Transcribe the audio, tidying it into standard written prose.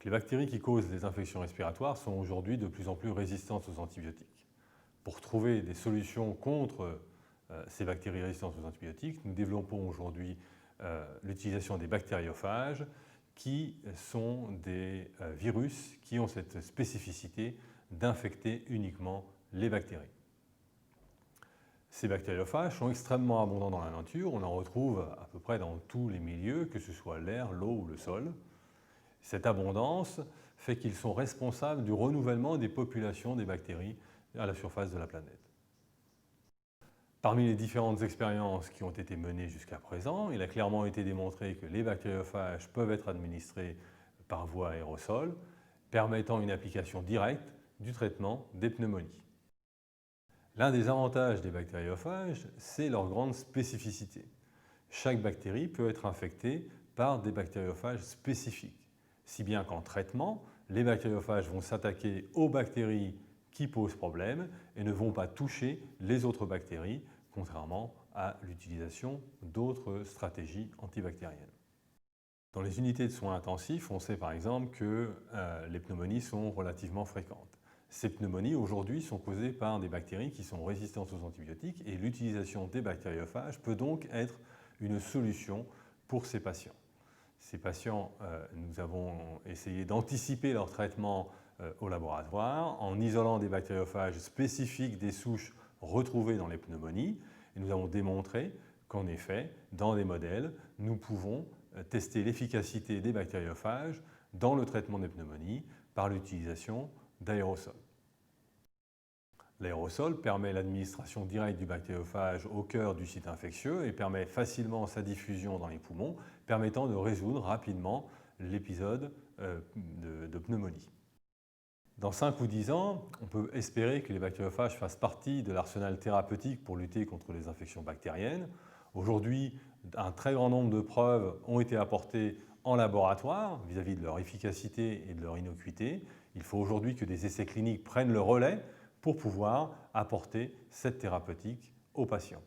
Les bactéries qui causent les infections respiratoires sont aujourd'hui de plus en plus résistantes aux antibiotiques. Pour trouver des solutions contre ces bactéries résistantes aux antibiotiques, nous développons aujourd'hui l'utilisation des bactériophages qui sont des virus qui ont cette spécificité d'infecter uniquement les bactéries. Ces bactériophages sont extrêmement abondants dans la nature, on en retrouve à peu près dans tous les milieux, que ce soit l'air, l'eau ou le sol. Cette abondance fait qu'ils sont responsables du renouvellement des populations des bactéries à la surface de la planète. Parmi les différentes expériences qui ont été menées jusqu'à présent, il a clairement été démontré que les bactériophages peuvent être administrés par voie aérosol, permettant une application directe du traitement des pneumonies. L'un des avantages des bactériophages, c'est leur grande spécificité. Chaque bactérie peut être infectée par des bactériophages spécifiques, si bien qu'en traitement, les bactériophages vont s'attaquer aux bactéries qui posent problème et ne vont pas toucher les autres bactéries, contrairement à l'utilisation d'autres stratégies antibactériennes. Dans les unités de soins intensifs, on sait par exemple que les pneumonies sont relativement fréquentes. Ces pneumonies aujourd'hui sont causées par des bactéries qui sont résistantes aux antibiotiques et l'utilisation des bactériophages peut donc être une solution pour ces patients. Ces patients, nous avons essayé d'anticiper leur traitement au laboratoire en isolant des bactériophages spécifiques des souches retrouvées dans les pneumonies. Et nous avons démontré qu'en effet, dans des modèles, nous pouvons tester l'efficacité des bactériophages dans le traitement des pneumonies par l'utilisation d'aérosols. L'aérosol permet l'administration directe du bactériophage au cœur du site infectieux et permet facilement sa diffusion dans les poumons, permettant de résoudre rapidement l'épisode de pneumonie. Dans 5 ou 10 ans, on peut espérer que les bactériophages fassent partie de l'arsenal thérapeutique pour lutter contre les infections bactériennes. Aujourd'hui, un très grand nombre de preuves ont été apportées en laboratoire vis-à-vis de leur efficacité et de leur innocuité. Il faut aujourd'hui que des essais cliniques prennent le relais pour pouvoir apporter cette thérapeutique aux patients.